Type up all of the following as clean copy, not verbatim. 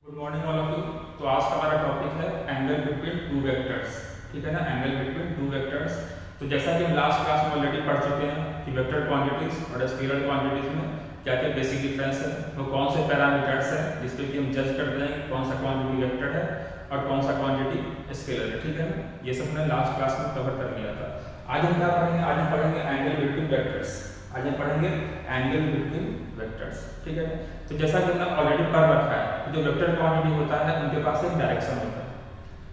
Good morning all of you. तो आज का हमारा टॉपिक है एंगल बिटवीन टू वेक्टर्स। ठीक है ना, एंगल बिटवीन टू वेक्टर्स। तो जैसा कि हम लास्ट क्लास में ऑलरेडी पढ़ चुके हैं कि वेक्टर क्वांटिटीज और स्केलर क्वांटिटीज में क्या क्या बेसिक डिफरेंस है, वो कौन से पैरामीटर्स है जिस पे कि हम जज करते हैं कि कौन सा क्वांटिटी वेक्टर है और कौन सा क्वांटिटी स्केलर है। ठीक है ना, ये सब हमने लास्ट क्लास में कवर कर लिया था। आज हम क्या पढ़ेंगे? आज हम पढ़ेंगे एंगल बिटवीन वेक्टर्स। आज हम पढ़ेंगे एंगल बिटवीन वेक्टर्स। ठीक है, तो जैसा कि हमने ऑलरेडी पढ़ रखा है, जो वेक्टर क्वांटिटी होता है उनके पास एक डायरेक्शन होता है।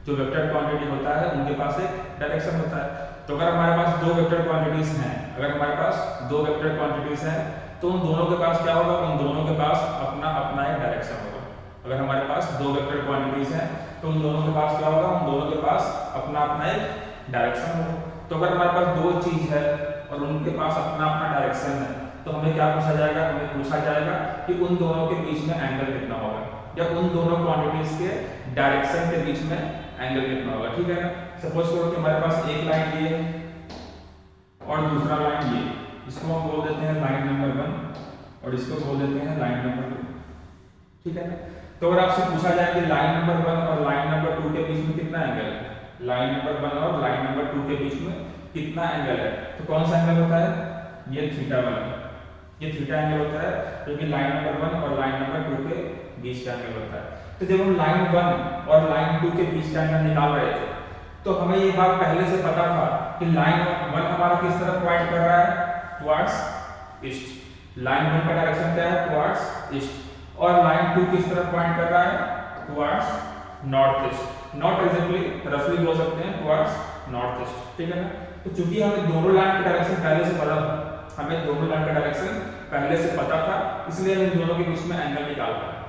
जो वेक्टर क्वांटिटी होता है उनके पास एक डायरेक्शन होता है। तो अगर हमारे पास दो वेक्टर क्वांटिटीज हैं, अगर हमारे पास दो वेक्टर क्वांटिटीज हैं, तो उन दोनों के पास क्या होगा? उन दोनों के पास अपना अपना एक डायरेक्शन होगा। अगर हमारे पास दो वेक्टर क्वांटिटीज हैं, तो उन दोनों के पास क्या होगा? उन दोनों के पास अपना अपना एक डायरेक्शन होगा। तो अगर हमारे पास दो चीज है और उनके पास अपना अपना डायरेक्शन है, तो हमें क्या पूछा जाएगा? हमें पूछा जाएगा कि उन दोनों के बीच में एंगल कितना होगा, या उन दोनों क्वांटिटीज के डायरेक्शन के बीच में एंगल कितना होगा। ठीक है ना, सपोज करो कि हमारे पास एक लाइन ये है और दूसरा लाइन ये, इसको हम बोल देते हैं लाइन नंबर 1 और इसको बोल देते हैं लाइन नंबर 2। ठीक है ना, तो अगर आपसे पूछा जाए कि लाइन नंबर 1 और लाइन नंबर 2 के बीच में कितना एंगल है, लाइन नंबर 1 और लाइन नंबर 2 के बीच में कितना एंगल है, तो कौन सा एंगल होता है? ये थीटा वाला, ये थीटा एंगल होता है, क्योंकि लाइन नंबर 1 और लाइन नंबर 2 के बीच का एंगल होता है। तो जब हम लाइन 1 और लाइन 2 के बीच का एंगल निकाल रहे थे, तो हमें ये बात पहले से पता था कि लाइन 1 हमारा किस तरफ पॉइंट कर रहा है? Towards east. लाइन 1 का डायरेक्शन क्या है? Towards east. और लाइन 2 किस तरफ पॉइंट कर रहा है? Towards north east. Not exactly, रफली बोल सकते हैं टुवर्ड्स नॉर्थ ईस्ट। ठीक है ना, तो चूंकि हमें दोनों लाइन का डायरेक्शन पहले से पता था, हमें दोनों लाइन का डायरेक्शन पहले से पता था, इसलिए हम इन दोनों के बीच में एंगल निकाल पाए।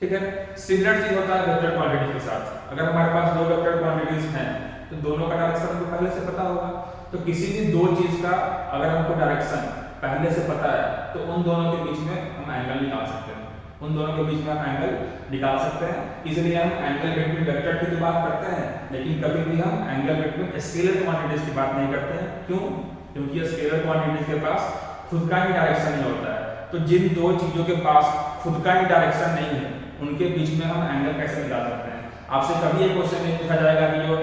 ठीक है, सिमिलर चीज होता है वेक्टर क्वांटिटी के साथ। अगर हमारे पास दो वेक्टर क्वांटिटीज हैं, तो दोनों का डायरेक्शन हमको पहले से पता होगा। तो किसी भी दो चीज का अगर हमको डायरेक्शन पहले से पता है, तो उन दोनों के बीच में हम एंगल निकाल सकते हैं। उन दोनों के बीच में हम एंगल निकाल सकते हैं। इसलिए हम एंगल बिटवीन वेक्टर की तो बात करते हैं, लेकिन कभी भी हम एंगल बिटवीन स्केलर क्वांटिटीज की बात नहीं करते हैं। क्यों? क्योंकि स्केलर क्वांटिटीज के पास खुद का ही डायरेक्शन नहीं होता है। तो जिन दो चीजों के पास खुद का ही डायरेक्शन नहीं है, उनके बीच में हम एंगल कैसे निकाल सकते हैं? आपसे कभी ये क्वेश्चन नहीं पूछा जाएगा कि जो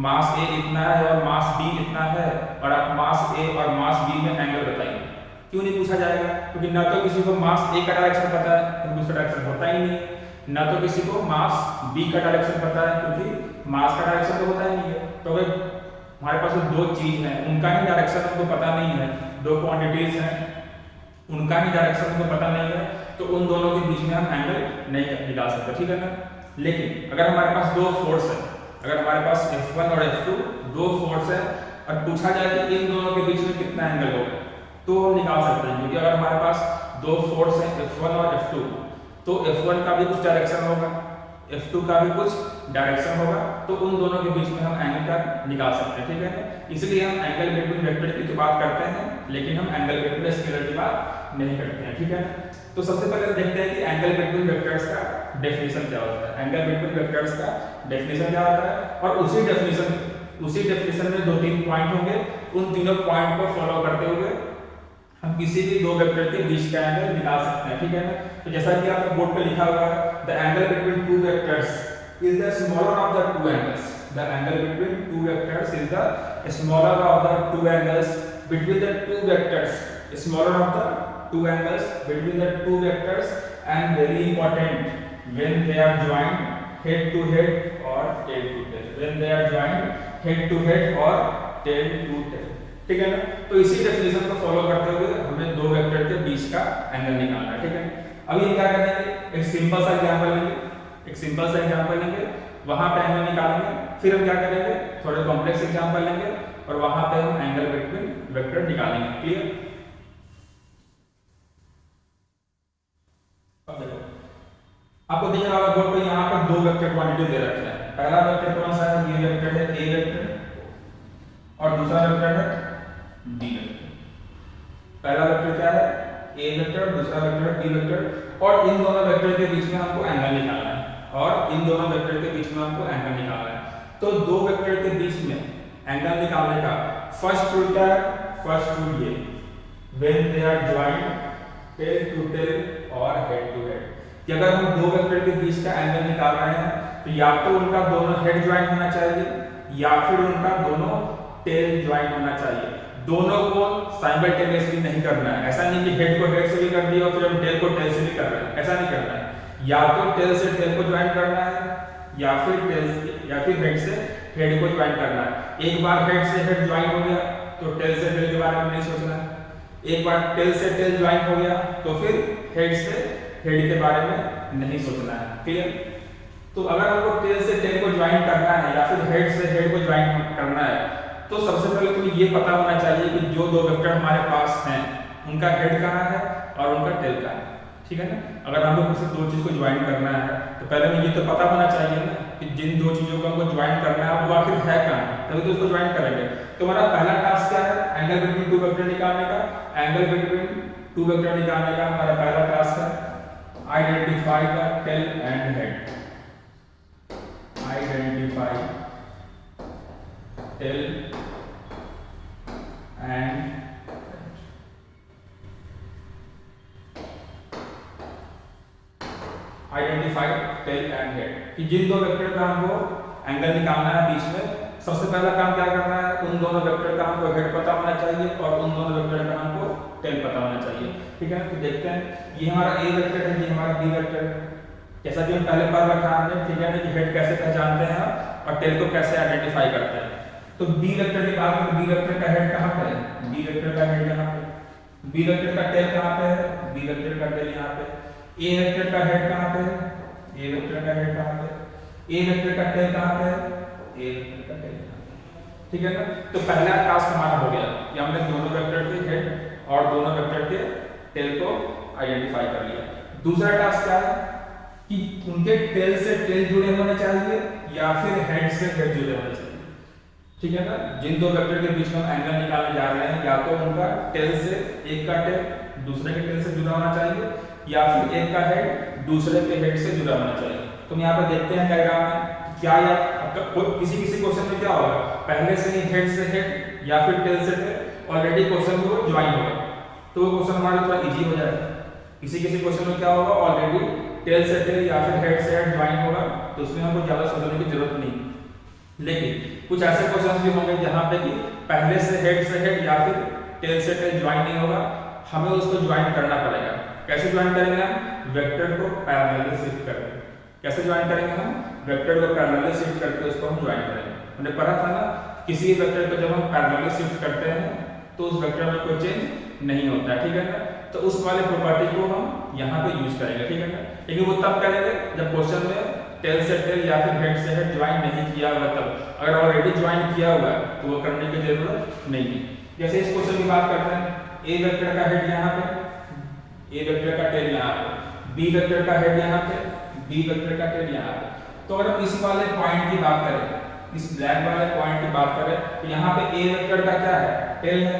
मास ए इतना है और मास बी इतना है, और आप मास ए और मास बी में एंगल बताइए। क्यों नहीं पूछा जाएगा? क्योंकि ना तो किसी को मास ए का डायरेक्शन पता है, क्योंकि उसका डायरेक्शन होता ही नहीं है, ना तो किसी को मास बी का डायरेक्शन पता है, क्योंकि मास का डायरेक्शन तो होता ही नहीं है। तो अगर हमारे पास दो चीज है, उनका ही डायरेक्शन हमको पता नहीं है, दो क्वांटिटीज हैं, उनका ही डायरेक्शन हमको पता नहीं है, तो उन दोनों के बीच में हम एंगल नहीं निकाल सकते। ठीक है ना, लेकिन अगर हमारे पास दो फोर्स है, अगर हमारे पास F1 और F2 दो फोर्स है, और पूछा जाए कि इन दोनों के बीच में कितना एंगल होगा, तो हम निकाल सकते हैं। क्योंकि अगर हमारे पास दो फोर्स है F1 और F2, तो F1 का भी कुछ डायरेक्शन होगा, F2 का भी कुछ डायरेक्शन होगा, तो उन दोनों के बीच में हम एंगल का निकाल सकते हैं। ठीक है, इसलिए हम एंगल बिटवीन वेक्टर की तो बात करते हैं, लेकिन हम एंगल बिटवीन स्केलर की बात नहीं करते हैं। ठीक है, तो सबसे पहले देखते हैं कि एंगल बिटवीन वेक्टर्स का डेफिनेशन क्या होता है। एंगल बिटवीन वेक्टर्स का डेफिनेशन क्या होता है, और उसी डेफिनेशन में दो तीन पॉइंट होंगे। उन तीनों पॉइंट को फॉलो करते हुए हम किसी भी दो वेक्टर के बीच का एंगल निकाल सकते हैं। ठीक है ना, तो जैसा कि आपने बोर्ड पे लिखा हुआ है, the angle between two vectors is the smaller of the two angles. The angle between two vectors is the smaller of the two angles between the two vectors, smaller of the two angles between the two vectors, and very important when they are joined head to head or tail to tail, when they are joined head to head or tail to tail। ठीक है ना, तो इसी definition को follow करते हुए हमें दो वेक्टर के बीच का एंगल निकालना है। ठीक है, अभी क्या करेंगे? एक सिंपल सा एग्जांपल लेंगे, एक सिंपल सा एग्जांपल लेंगे, वहां पे एंगल निकालेंगे। फिर हम क्या करेंगे? थोड़े कॉम्प्लेक्स एग्जांपल लेंगे और वहां पे हम एंगल बिटवीन वेक्टर निकालेंगे। क्लियर? आपको दिख रहा होगा बोर्ड पे, यहाँ पर दो वेक्टर क्वांटिटी दे रखे हैं। पहला वेक्टर कौन सा है? ये वेक्टर है ए वेक्टर, और दूसरा वेक्टर है बी वेक्टर। पहला वेक्टर क्या है? ए वेक्टर, दूसरा वेक्टर है बी वेक्टर, और इन दोनों वेक्टर के बीच में हमको एंगल निकालना है, और इन दोनों वेक्टर के बीच में हमको एंगल निकालना है। तो दो वेक्टर के बीच में एंगल निकालने का फर्स्ट रूल क्या है? फर्स्ट रूल ये, when they are joined tail to tail और हेड टू हेड। कि अगर हम दो वेक्टर के बीच का एंगल निकाल रहे हैं तो या तो उनका दोनों हेड ज्वाइन होना चाहिए या फिर उनका दोनों टेल ज्वाइन होना चाहिए। दोनों को साइमल्टेनियसली नहीं करना है। ऐसा नहीं कि हेड को हेड से भी कर दिया और फिर हम टेल को टेल से भी कर रहे हैं, ऐसा नहीं करना है। या तो टेल से टेल को ज्वाइन करना है या फिर हेड से हेड को ज्वाइन करना है। एक बार हेड से हेड ज्वाइन हो गया तो टेल से टेल के बारे में नहीं सोचना है। एक बार टेल से टेल ज्वाइन हो गया तो फिर हेड से हेड के बारे में नहीं सोचना है। क्लियर? तो अगर हमको टेल से टेल को ज्वाइन करना है या फिर हेड से हेड को ज्वाइन करना है तो सबसे पहले तो ये पता होना चाहिए कि जो दो वेक्टर हमारे पास हैं उनका हेड कहाँ है और उनका टेल कहाँ है। ठीक है ना? अगर हमको किसी दो चीज को ज्वाइन करना है तो पहले में ये तो पता होना चाहिए ना कि जिन दो चीजों को हमको ज्वाइन करना है वो आखिर है कहाँ, तभी तो उसको ज्वाइन करेंगे। तो हमारा पहला टास्क क्या है? एंगल बिटवीन टू वेक्टर निकालने का। एंगल बिटवीन टू वेक्टर निकालने का हमारा पहला टास्क है identify the tail and head. Identify tail and identify tail and head कि जिन दो वेक्टर का हमको एंगल निकालना है बीच में, सबसे पहला काम क्या करना है? उन दोनों वेक्टर का हमको हेड पता होना चाहिए और उन दोनों वेक्टर का हमको टेल पता होना चाहिए। ठीक है? तो देखते हैं, ये हमारा ए वेक्टर है, ये हमारा बी वेक्टर है। जैसा कि हम पहले पढ़ रखा हमने, ठीक है ना, कि हेड कैसे पहचानते हैं और टेल को कैसे आइडेंटिफाई करते हैं। तो बी वेक्टर की बात करें, बी वेक्टर का हेड कहाँ पे है? बी वेक्टर का हेड यहाँ पे। बी वेक्टर का टेल कहाँ पे है? बी वेक्टर का टेल यहाँ पे। ए वेक्टर का हेड कहाँ पे है? ए वेक्टर का हेड कहाँ पे? ए वेक्टर का टेल कहाँ पे है? ए वेक्टर का टेल यहाँ पे। ठीक है ना? तो पहला टास्क हमारा हो गया कि हमने दोनों वेक्टर के हेड और दोनों वेक्टर के टेल को आइडेंटिफाई कर लिया। दूसरा टास्क क्या है कि उनके टेल से टेल जुड़े होने चाहिए या फिर हेड से हेड जुड़े होने चाहिए। ठीक है ना? जिन दो वेक्टर के बीच में हम एंगल निकालने जा रहे हैं, या तो उनका टेल से एक का टेल दूसरे के टेल से जुड़ा होना चाहिए या फिर एक का हेड दूसरे के हेड से जुड़ा होना चाहिए। तो हम यहाँ पे देखते हैं डायग्राम में क्या या किसी क्वेश्चन में क्या होगा, पहले से ही हेड से हेड या फिर टेल से टेल ऑलरेडी क्वेश्चन में वो ज्वाइन होगा, तो वो क्वेश्चन हमारा थोड़ा इजी हो जाएगा। किसी क्वेश्चन में क्या होगा, ऑलरेडी टेल से टेल या फिर हेड से हेड ज्वाइन होगा, तो उसमें हमको ज्यादा सोचने की जरूरत नहीं। लेकिन कुछ ऐसे क्वेश्चन भी होंगे जहां पे कि पहले से हेड या फिर टेल से टेल ज्वाइन नहीं होगा, हमें उसको ज्वाइन करना पड़ेगा। कैसे ज्वाइन करेंगे हम? वेक्टर को पैरेलली शिफ्ट करके। कैसे ज्वाइन करेंगे हम? वेक्टर को पैरेलली शिफ्ट करके उसको हम ज्वाइन करेंगे। हमने पढ़ा था ना, किसी वेक्टर को जब हम पैरेलली शिफ्ट करते हैं तो उस वेक्टर में कोई चेंज नहीं होता है। ठीक है ना? तो उस वाले प्रॉपर्टी को हम यहाँ पे यूज करेंगे। ठीक है ना? लेकिन वो तब करेंगे जब क्वेश्चन में टेल से टेल या फिर हेड से हेड ज्वाइन नहीं किया हुआ तब। अगर ऑलरेडी ज्वाइन किया हुआ है तो वो करने की जरूरत नहीं है। जैसे इस क्वेश्चन की बात करते हैं, ए वेक्टर का हेड यहाँ पे, ए वेक्टर का टेल यहाँ पे, बी वेक्टर का हेड यहाँ पे, बी वेक्टर का टेल यहाँ पे। तो अगर हम इस वाले पॉइंट की बात करें, इस ब्लैक वाले पॉइंट की बात करें, तो यहाँ पे ए वेक्टर का क्या है? टेल है।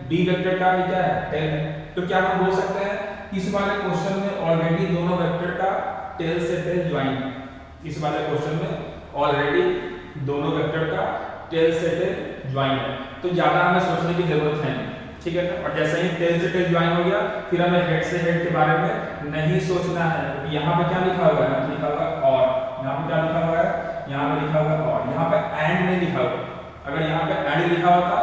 बी वेक्टर का भी क्या है? टेल है। तो क्या हम बोल सकते हैं इस वाले क्वेश्चन में ऑलरेडी दोनों वेक्टर का टेल से टेल ज्वाइन है। इस वाले क्वेश्चन में ऑलरेडी दोनों वेक्टर का टेल से टेल ज्वाइन है, तो ज्यादा हमें सोचने की जरूरत है नहीं। ठीक है ना? और जैसे ही टेल से टेल ज्वाइन हो गया, फिर हमें हेड से हेड के बारे में नहीं सोचना है। यहाँ पे क्या लिखा हुआ है? लिखा हुआ है और। यहाँ पे क्या लिखा हुआ है? यहाँ पे लिखा हुआ है और। यहाँ पे एंड नहीं लिखा हुआ। अगर यहाँ पे एंड लिखा होता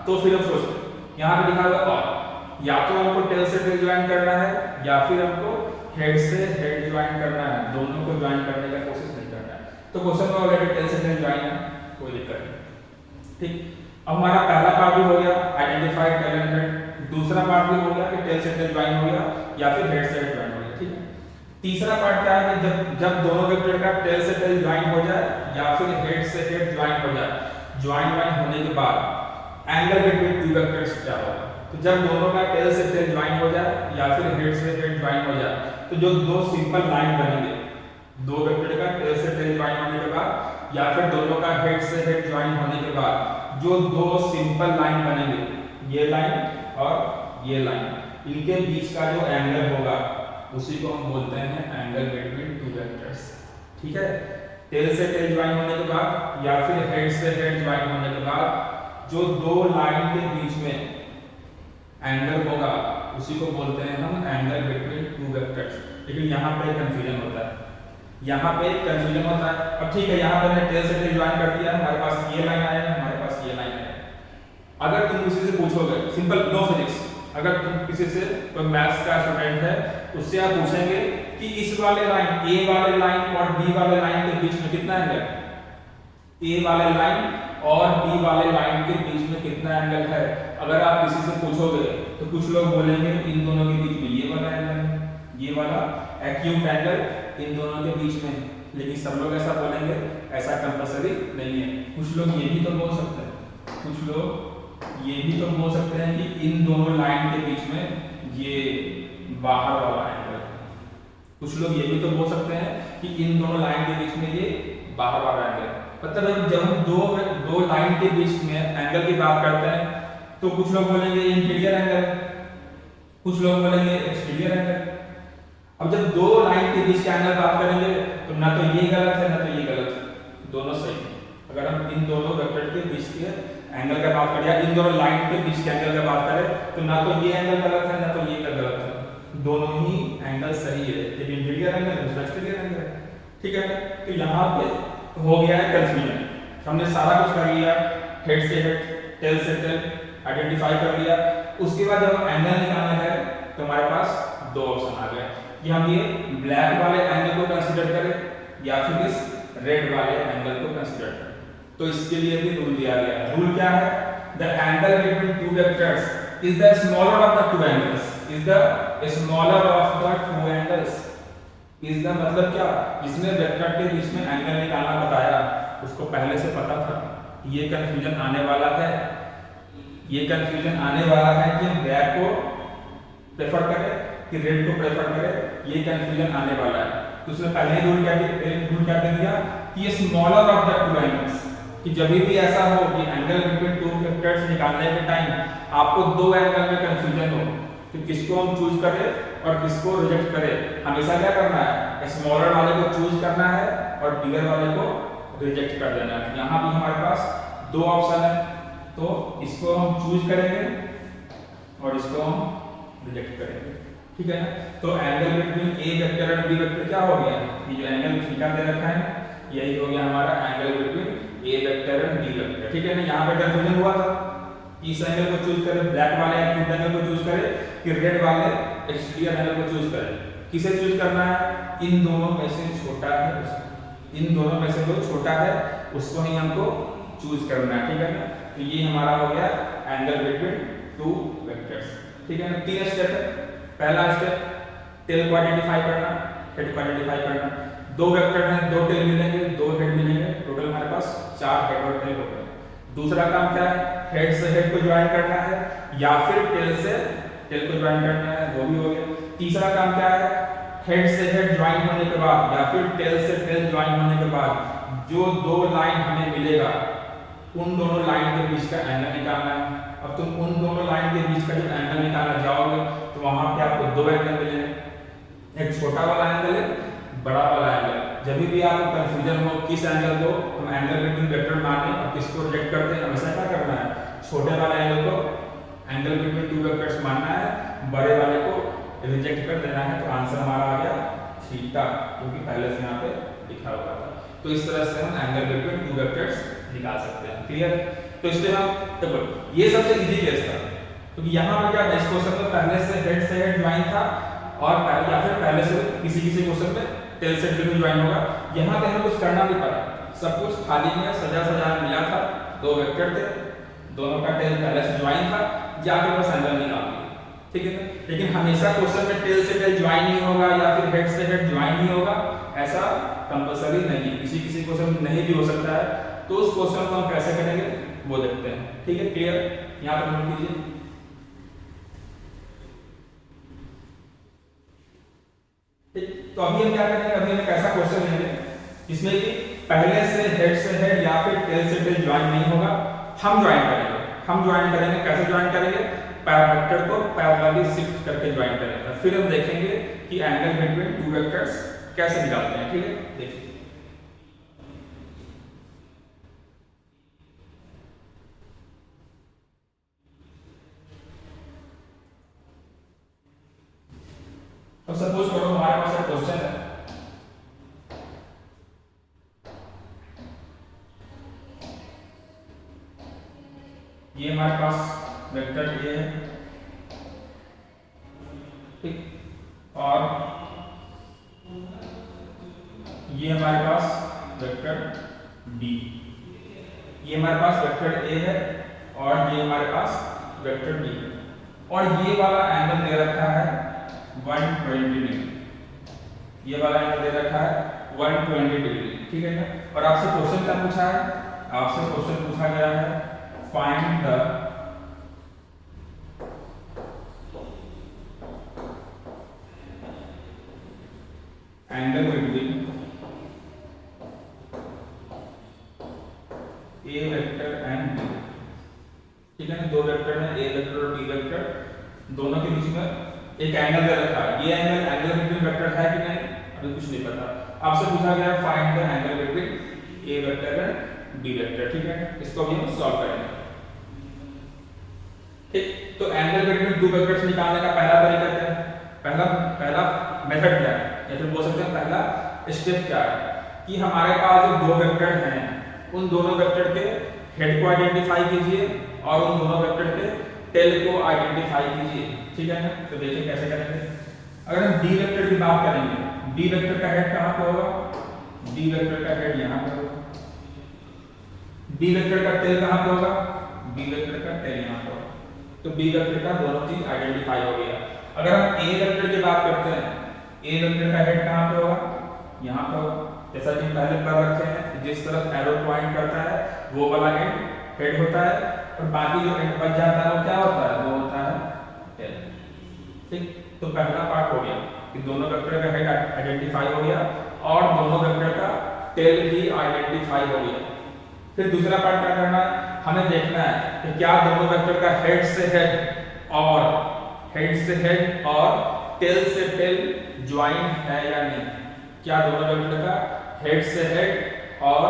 तो फिर हम सोचते। यहाँ पे लिखा हुआ है और। या तो हमको टेल से टेल ज्वाइन करना है या फिर हमको हेड से हेड ज्वाइन करना है। दोनों को ज्वाइन करने का कोशिश नहीं करना है। तो क्वेश्चन में ऑलरेडी टेल से टेल ज्वाइन है, कोई दिक्कत नहीं। ठीक, अब हमारा पहला पार्ट भी हो गया आइडेंटिफाई टेल एंड हेड। दूसरा पार्ट भी हो गया कि टेल से टेल ज्वाइन हो गया या फिर हेड से हेड ज्वाइन हो गया। ठीक है, तीसरा पार्ट क्या है कि जब दोनों वेक्टर का टेल से टेल ज्वाइन हो जाए या फिर हेड से हेड ज्वाइन हो जाए, ज्वाइन होने के बाद एंगल बिटवीन टू वेक्टर्स क्या होगा। तो जब दोनों का टेल से टेल ज्वाइन हो जाए या फिर हेड से हेड ज्वाइन हो जाए, तो जो दो सिंपल लाइन बनेंगे, दो वेक्टर का टेल से टेल ज्वाइन होने के बाद या फिर दोनों का हेड से हेड ज्वाइन होने के बाद जो दो सिंपल लाइन बनेंगे, ये लाइन और ये लाइन, इनके बीच का जो एंगल होगा उसी को हम बोलते हैं एंगल बिटवीन टू वेक्टर्स। ठीक है, टेल से टेल ज्वाइन होने के बाद या फिर हेड से हेड ज्वाइन होने के बाद जो दो लाइन के बीच में एंगल होगा उसी को बोलते हैं हम एंगल बिटवीन टू वेक्टर्स। लेकिन यहाँ पे कंफ्यूजन होता है, यहाँ पे कंफ्यूजन होता है। अब ठीक है, यहाँ पे मैंने टेल से टेल ज्वाइन कर दिया, हमारे पास ये लाइन आया, हमारे पास ये लाइन आया। अगर तुम किसी से पूछोगे, सिंपल नो फिजिक्स, अगर तुम किसी से कोई मैथ्स का स्टूडेंट है, उससे आप पूछेंगे कि इस वाले लाइन, ए वाले लाइन और बी वाले लाइन के बीच में कितना एंगल है, ए वाले लाइन और बी वाले लाइन के बीच में कितना एंगल है। अगर आप किसी से पूछोगे तो कुछ लोग बोलेंगे इन दोनों के बीच में ये वाला एंगल है, ये वाला एक्यूट एंगल इन दोनों के बीच में, लेकिन सब लोग ऐसा बोलेंगे, ऐसा कंपलसरी नहीं है। कुछ लोग ये भी तो बोल सकते हैं, कुछ लोग ये भी तो बोल सकते हैं कि इन दोनों लाइन के बीच में ये बाहर वाला एंगल है। कुछ लोग ये भी तो बोल सकते हैं कि इन दोनों लाइन के बीच में ये बाहर वाला एंगल है। मतलब जब हम दो लाइन के बीच में एंगल की बात करते हैं तो कुछ लोग बोलेंगे इंटीरियर एंगल, कुछ लोग बोलेंगे एक्सटीरियर एंगल। अब जब दो लाइन के बीच के एंगल बात करेंगे तो ना तो ये गलत है ना तो ये गलत है, दोनों सही है। अगर हम इन दोनों वेक्टर के बीच के एंगल का बात करें या इन दोनों लाइन के बीच के एंगल का बात करें तो ना तो ये एंगल गलत है ना तो ये एंगल गलत है, दोनों ही एंगल सही है। एक इंटीरियर एंगल है, दूसरा एक्सटीरियर एंगल है, ठीक है। तो यहाँ पे हो गया है कंफ्यूजन, हमने सारा कुछ कर लिया, हेड से हेड, टेल से टेल आइडेंटिफाई कर लिया। उसके बाद जब एंगल निकालना है तो हमारे पास दो ऑप्शन आ गए कि हम ये ब्लैक वाले एंगल को कंसीडर करें या फिर इस रेड वाले एंगल को कंसीडर करें। तो इसके लिए भी रूल दिया गया है। रूल क्या है? The angle between two vectors is the smaller of the two angles, is the smaller of the two angles. Is the मतलब क्या? जिसने वेक्टर के बीच में एंगल निकालना बताया उसको पहले से पता था ये कंफ्यूजन आने वाला है, ये कंफ्यूजन आने वाला है कि हम ब्लैक को प्रेफर करें कि रेड को प्रेफर करें, ये कंफ्यूजन आने वाला है। तो उसने पहले ही रूल क्या दे दिया कि ये smaller of the two angles, कि जब भी ऐसा हो कि एंगल बिटवीन टू वेक्टर्स निकालने के टाइम आपको दो एंगल में कंफ्यूजन हो तो किसको हम चूज करें और किसको रिजेक्ट करें। हमेशा क्या करना है? स्मॉलर वाले को चूज करना है और बिगर वाले को रिजेक्ट कर देना है। यहाँ भी हमारे पास दो ऑप्शन है, तो इसको हम चूज करेंगे और इसको हम रिजेक्ट करेंगे, ठीक है ना। तो एंगल बिटवीन ए वेक्टर और बी वेक्टर क्या हो गया? ये जो एंगल थीटा दे रखा है यही हो गया हमारा एंगल बिटवीन ए वेक्टर और बी वेक्टर, ठीक है ना। यहाँ पे कंफ्यूजन हुआ था, इस एंगल को चूज करें, ब्लैक वाले एक्यूट एंगल को चूज करें कि रेड वाले एक्सटीरियर एंगल को चूज करें। किसे चूज करना है? इन दोनों में से छोटा है, इन दोनों में से जो छोटा है उसको ही हमको चूज करना है, ठीक है ना। तो ये हमारा हो गया एंगल बिटवीन टू वेक्टर्स, ठीक है ना। तीन स्टेप है। पहला स्टेप टेल को आइडेंटिफाई करना, हेड को आइडेंटिफाई करना। दो वेक्टर हैं, दो टेल मिलेंगे, दो हेड मिलेंगे, टोटल हमारे पास 4 हेड और टेल हो गए। दूसरा काम क्या है? हेड से हेड को ज्वाइन करना है या फिर टेल से टेल को ज्वाइन करना है, वो भी हो गया। तीसरा काम क्या है? हेड से हेड ज्वाइन होने के बाद या फिर टेल से टेल ज्वाइन होने के बाद जो दो लाइन हमें मिलेगा उन दोनों लाइन के बीच का एंगल निकालना है। अब तुम उन दोनों लाइन के बीच का जो एंगल निकालना जाओगे तो वहां पे आपको दो एंगल मिलेंगे, एक छोटा वाला एंगल है, बड़ा वाला एंगल। जब भी आपको कंफ्यूजन हो किस एंगल को हम एंगल बिटवीन वेक्टर माने और किसको रिजेक्ट करते हैं, हमेशा क्या करना है? छोटे वाले एंगल को एंगल बिटवीन टू वेक्टर्स मानना है, बड़े वाले को रिजेक्ट कर देना है। तो आंसर हमारा आ गया थीटा, क्योंकि पहले से यहाँ पे लिखा हुआ था। तो इस तरह से हम एंगल बिटवीन टू वेक्टर्स निकाल सकते हैं, क्लियर। तो इसलिए हम देखो ये सबसे इजी केस था, क्योंकि तो यहाँ पे क्या था? इस क्वेश्चन में पहले से हेड ज्वाइन था और या फिर पहले से किसी क्वेश्चन में टेल से टेल ज्वाइन होगा। यहाँ पे हमें कुछ करना नहीं पड़ा, सब कुछ खाली में सजा मिला था। दो वेक्टर थे, दोनों का टेल पहले से ज्वाइन था, जाके बस एंगल निकाल लिया, ठीक है। लेकिन हमेशा क्वेश्चन में टेल से टेल ज्वाइन ही होगा या फिर हेड से हेड ज्वाइन ही होगा, ऐसा कंपलसरी नहीं है। किसी क्वेश्चन में नहीं भी हो सकता है। तो उस क्वेश्चन को हम कैसे करेंगे वो देखते हैं, ठीक है। क्लियर? यहाँ पर नोट कीजिए। तो अभी हम क्या करेंगे? अभी हम एक ऐसा क्वेश्चन लेंगे जिसमें कि पहले से हेड या फिर टेल से टेल ज्वाइन नहीं होगा, हम ज्वाइन करेंगे। कैसे ज्वाइन करेंगे? वेक्टर को पैरेलली शिफ्ट करके ज्वाइन करेंगे। फिर हम देखेंगे कि एंगल बिटवीन टू वेक्टर्स कैसे निकालते हैं, ठीक है। देखिए सपोज करो हमारे पास एक क्वेश्चन है, ये हमारे पास वेक्टर ए है, ठीक, और ये हमारे पास वेक्टर बी, ये हमारे पास वेक्टर ए है और ये हमारे पास वेक्टर बी है, और ये वाला एंगल दे रखा है 120 डिग्री, ये वाला एंगल दे रखा है 120 डिग्री, ठीक है ना। और आपसे क्वेश्चन क्या पूछा है, आपसे क्वेश्चन पूछा गया है find the angle between A vector and B, ठीक है ना। दो वेक्टर हैं, ए वेक्टर और बी वेक्टर, दोनों के बीच में एक एंगल दे रखा है। ये एंगल बिटवीन वेक्टर है कि नहीं अभी कुछ नहीं पता, आपसे पूछा गया है find the angle between A vector and B vector, ठीक है। इसको भी हम सॉल्व करेंगे, ठीक। तो एंगल बिटवीन टू वेक्टर्स निकालने का पहला तरीका क्या है, पहला मेथड क्या है, या फिर बोल सकते हैं पहला स्टेप क्या है, कि हमारे पास जो दो वेक्टर हैं उन दोनों वेक्टर के हेड को आइडेंटिफाई कीजिए और उन दोनों वेक्टर के टेल को आइडेंटिफाई कीजिए, ठीक है ना। तो देखिए कैसे करेंगे। अगर हम डी वेक्टर की बात करेंगे, डी वेक्टर का हेड कहां पे होगा, डी वेक्टर का हेड यहां पे होगा, डी वेक्टर का टेल कहां पे होगा, डी वेक्टर का टेल यहां पे होगा। तो बी वेक्टर का दोनों चीज आइडेंटिफाई हो गया। अगर हम ए वेक्टर की बात करते हैं, ए वेक्टर का हेड कहां पे होगा, यहां पे होगा। जैसा कि पहले पढ़ रखे हैं, जिस तरफ एरो पॉइंट करता है वो वाला हेड होता है, और बाकी जो हेड बच जाता है वो क्या होता है, वो होता है टेल, ठीक। तो पहला पार्ट हो गया कि दोनों वेक्टर का हेड आइडेंटिफाई हो गया और दोनों वेक्टर का टेल भी आइडेंटिफाई हो गया। फिर दूसरा पार्ट क्या करना है, हमें देखना है कि क्या दोनों वेक्टर का हेड से हेड और टेल से टेल ज्वाइन है या नहीं, क्या दोनों वेक्टर का हेड से हेड और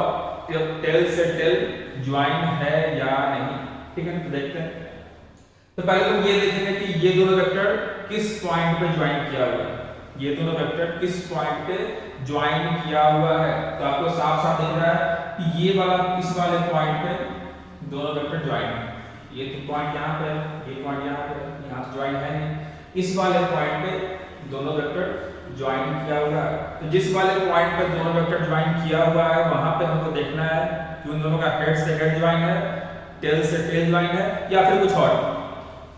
टेल से टेल ज्वाइन है या नहीं, ठीक है। तो देखते हैं। तो पहले तो ये देखेंगे कि ये दोनों वेक्टर किस पॉइंट पे ज्वाइन किया हुआ है, ये दोनों वेक्टर किस पॉइंट पे ज्वाइन किया हुआ है। तो आपको साफ साफ दिख रहा है कि ये वाला इस वाले पॉइंट पे दोनों वेक्टर ज्वाइन है, ये तो पॉइंट यहाँ पे है, ये पॉइंट यहाँ पे है, यहाँ से ज्वाइन है नहीं, इस वाले पॉइंट पे दोनों वेक्टर ज्वाइन किया हुआ है। तो जिस वाले पॉइंट पे दोनों वेक्टर ज्वाइन किया हुआ है वहां पे हमको देखना है कि उन दोनों का हेड से हेड ज्वाइन है, टेल से टेल ज्वाइन है या फिर कुछ और।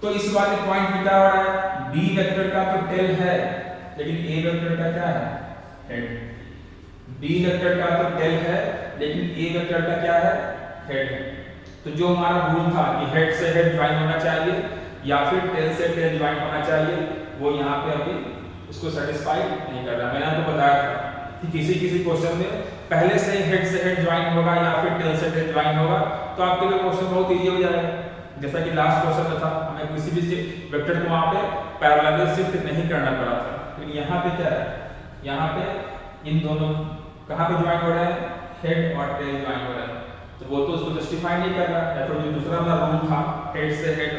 तो इस वाले पॉइंट पे क्या हो रहा है, बी वेक्टर का तो टेल है लेकिन ए वेक्टर का क्या है, हेड। बी वेक्टर का तो टेल है लेकिन ए वेक्टर का क्या है, हेड है। तो जो हमारा रूल था कि हेड से हेड ज्वाइन होना चाहिए या फिर टेल से टेल ज्वाइन होना चाहिए, वो यहाँ पे अभी उसको सेटिस्फाई नहीं कर रहा। मैंने आपको बताया था कि किसी क्वेश्चन में पहले से हेड ज्वाइन होगा या फिर टेल से टेल ज्वाइन होगा तो आपके लिए क्वेश्चन बहुत इजी हो जाएगा। जैसा कि लास्ट क्वेश्चन में था, हमें किसी भी वेक्टर को वहां पे पैरेलल शिफ्ट नहीं करना पड़ा था, लेकिन यहाँ पे क्या है, यहाँ पे इन दोनों कहाँ पे ज्वाइन हो रहे हैं, हेड और टेल ज्वाइन हो रहे हैं। तो वो तो उसको जस्टिफाई नहीं कर रहा, या फिर जो दूसरा वाला रूल था हेड से हेड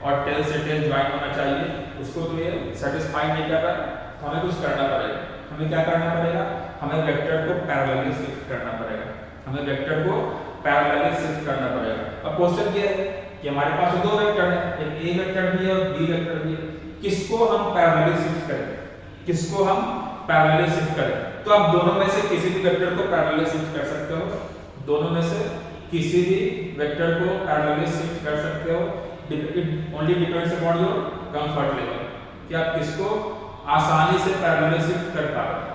और टेल से टेल ज्वाइन होना चाहिए, उसको तो ये सेटिस्फाई नहीं कर रहा। तो हमें कुछ करना पड़ेगा। हमें क्या करना पड़ेगा, हमें वेक्टर को पैरेलली शिफ्ट करना पड़ेगा, हमें वेक्टर को पैरेलली शिफ्ट करना पड़ेगा। अब क्वेश्चन ये है कि हमारे पास दो वेक्टर है, एक ए वेक्टर भी है और बी वेक्टर भी है, किसको हम पैरेलली शिफ्ट करें, किसको हम पैरेलली शिफ्ट करें। तो आप दोनों में से किसी भी वेक्टर को पैरेलली शिफ्ट कर सकते हो, दोनों में से किसी भी वेक्टर को पैरेलली शिफ्ट कर सकते हो। It only depends upon your comfort level कि आप किसको आसानी से पैरेलली शिफ्ट कर पा रहे हो,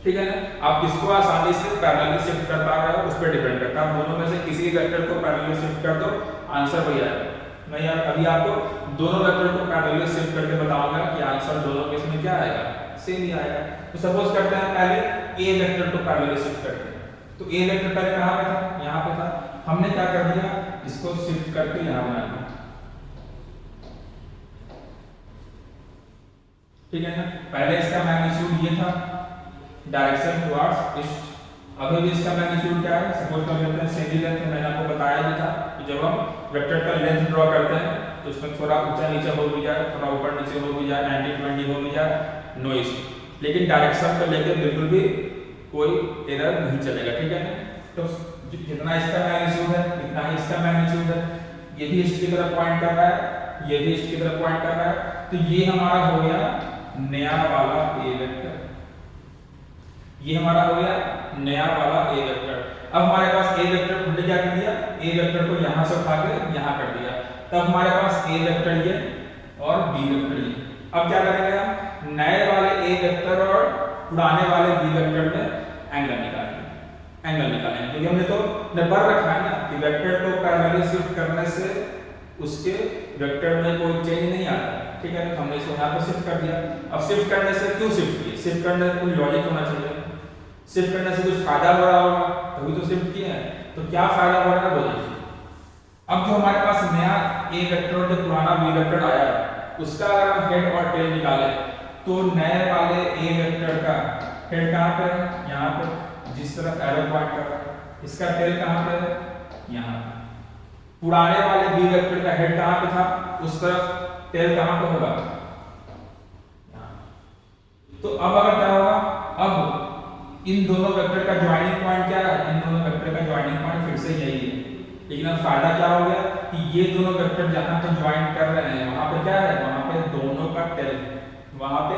ठीक है ना। आप किसको आसानी से पैरेलली शिफ्ट कर पा रहे हो उस पर डिपेंड करता है। आप दोनों में से किसी वेक्टर को पैरेलली शिफ्ट कर दो, आंसर वही आएगा। मैं यार अभी आपको दोनों वेक्टर को पैरेलली शिफ्ट करके बताऊंगा कि आंसर दोनों केस में क्या आएगा, सेम ही आएगा। तो सपोज करते हैं पहले ए वेक्टर को पैरेलली शिफ्ट करते हैं। तो ए वेक्टर पहले कहां पे था, यहां पे था, हमने क्या कर दिया, इसको शिफ्ट करके यहां बना दिया, ठीक है ना। पहले इसका मैग्नीट्यूड ये था, डायरेक्शन टुवर्ड्स ईस्ट। अभी भी इसका मैग्नीट्यूड क्या है, सपोज कर लेते हैं सेमी लेंथ। मैंने आपको बताया भी था कि जब हम वेक्टर का लेंथ ड्रॉ करते हैं तो उसमें थोड़ा ऊंचा नीचे हो भी जाए, थोड़ा ऊपर नीचे हो भी जाए, 90 20 हो भी जाए, नो इशू। लेकिन डायरेक्शन को लेकर बिल्कुल भी कोई एरर नहीं चलेगा, ठीक है ना। तो जितना इसका मैग्नीट्यूड है इतना ही इसका मैग्नीट्यूड है, ये भी ईस्ट की तरफ पॉइंट कर रहा है, ये भी ईस्ट की तरफ पॉइंट कर रहा है। तो ये हमारा हो गया नया वाला ए वेक्टर, ये हमारा हो गया नया वाला ए वेक्टर। अब हमारे पास ए वेक्टर हमने क्या कर दिया, ए वेक्टर को यहां से उठा के यहां कर दिया। तब हमारे पास ए वेक्टर ये और बी वेक्टर ये। अब क्या करेंगे हम, नए वाले ए वेक्टर और पुराने वाले बी वेक्टर में एंगल निकालेंगे, एंगल निकालेंगे। क्योंकि हमने तो पढ़ रखा है ना कि वेक्टर को पैरेलली शिफ्ट करने से उसके वेक्टर में कोई चेंज नहीं आता, ठीक है। तो हमने इसको यहाँ पे शिफ्ट कर दिया। अब शिफ्ट करने से क्यों शिफ्ट किए, शिफ्ट करने से कोई लॉजिक होना चाहिए, शिफ्ट करने से कुछ फायदा हो रहा होगा तभी तो शिफ्ट किए हैं। तो क्या फायदा हो रहा है वो देखिए। अब जो हमारे पास नया ए वेक्टर और जो पुराना बी वेक्टर आया है उसका अगर हम हेड और टेल निकाले तो नए वाले ए वेक्टर का हेड कहाँ पे है, यहाँ पे, जिस तरफ एरो पॉइंट कर रहा है। इसका टेल कहाँ पे है, यहाँ पे। पुराने वाले बी वेक्टर का हेड कहाँ पे था, उस तरफ, टेल कहाँ पे होगा, यहाँ। तो अब अगर क्या होगा, अब इन दोनों वेक्टर का ज्वाइनिंग पॉइंट क्या है, इन दोनों वेक्टर का ज्वाइनिंग पॉइंट फिर से यही है। लेकिन अब फायदा क्या हो गया कि ये दोनों वेक्टर जहां पे ज्वाइन कर रहे हैं वहां पे क्या है, वहां पे दोनों का टेल, वहां पे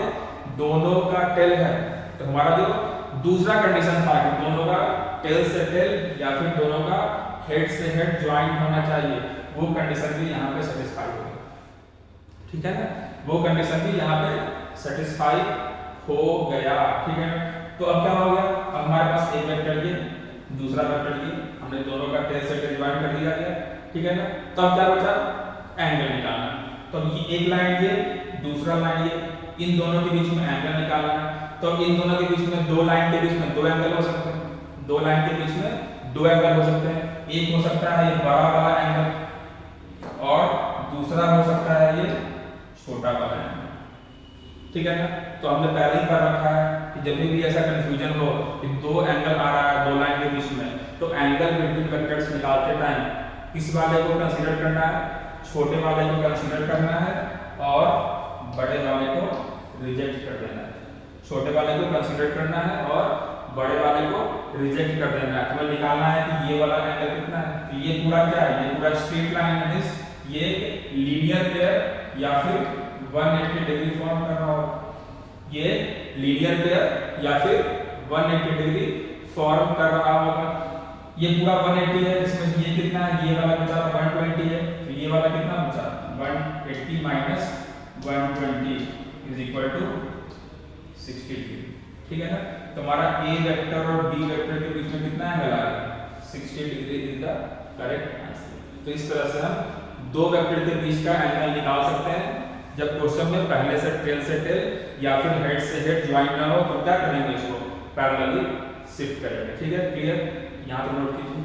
दोनों का टेल है। तो हमारा जो दूसरा कंडीशन था कि दोनों का टेल से टेल या फिर दोनों का हेड से हेड ज्वाइन होना चाहिए, वो कंडीशन भी यहाँ पे सेटिस्फाई हो गई, ठीक है ना। वो कंडीशन भी यहाँ पे सेटिस्फाई हो गया, ठीक है। तो अब क्या हो गया, अब हमारे पास एक वेक्टर ये, दूसरा वेक्टर ये, हमने दोनों का टेल से टेल ज्वाइन कर दिया गया, ठीक है ना। तो अब क्या बचा, एंगल निकालना। तो ये एक लाइन ये, दूसरा लाइन ये, इन दोनों के बीच में एंगल निकालना है। तो इन दोनों के बीच में, दो लाइन के बीच में दो एंगल हो सकते हैं, दो लाइन के बीच में दो एंगल हो सकते हैं। एक हो सकता है ये बड़ा वाला एंगल और दूसरा हो सकता है ये छोटा वाला एंगल, ठीक है ना। तो हमने पहले ही कर रखा है कि जब भी ऐसा कंफ्यूजन हो कि दो एंगल आ रहा है दो लाइन के बीच में, तो एंगल बिटवीन वेक्टर्स निकालते टाइम किस वाले को कंसीडर करना है, छोटे वाले को कंसीडर करना है और बड़े वाले को रिजेक्ट कर देना है। छोटे वाले को कंसीडर करना है और बड़े वाले को रिजेक्ट कर देना है। तुम्हें निकालना है कि ये वाला एंगल कितना है। तो ये पूरा क्या है, ये पूरा स्ट्रेट लाइन है, ये लीनियर पेयर या फिर 180 डिग्री फॉर्म कर रहा हो, ये लीनियर पेयर या फिर 180 डिग्री फॉर्म कर रहा होगा। ये पूरा 180 है, इसमें ये कितना है, ये वाला बचा 120 है, तो ये वाला कितना बचा 180 minus 120 is equal to 60 degree, ठीक है ना। तो हमारा ए वेक्टर और बी वेक्टर के बीच में कितना एंगल आ रहा है, 60 degree is the correct answer. तो इस तरह से हम दो वेक्टर के बीच का एंगल निकाल सकते हैं जब क्वेश्चन में पहले से टेल या फिर हेड से हेड ज्वाइन ना हो। तो क्या करेंगे, इसको पैरेलली शिफ्ट करेंगे, ठीक है। क्लियर, यहाँ पे नोट कीजिए।